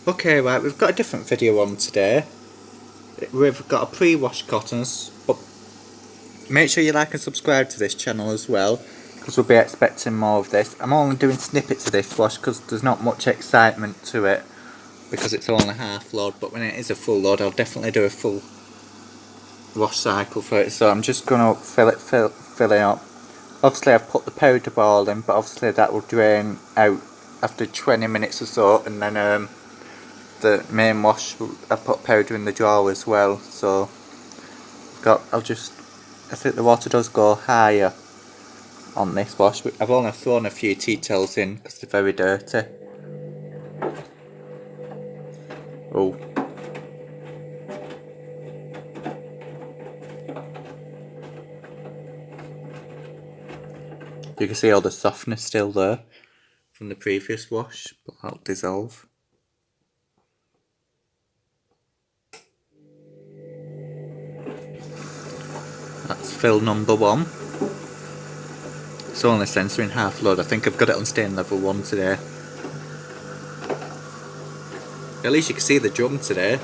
Okay, right, we've got a different video on today. We've got a pre-wash cottons, but make sure you like and subscribe to this channel as well, because we'll be expecting more of this. I'm only doing snippets of this wash because there's not much excitement to it, because it's only half load, but when it is a full load I'll definitely do a full wash cycle for it. So I'm just going to fill it up. Obviously I've put the powder ball in, but obviously that will drain out after 20 minutes or so, and then the main wash, I put powder in the jar as well, so I think the water does go higher on this wash. I've only thrown a few tea towels in because they're very dirty. Oh. You can see all the softness still there from the previous wash, but that'll dissolve. That's fill number 1. It's only censoring half load. I think I've got it on stain level 1 today. At least you can see the drum today.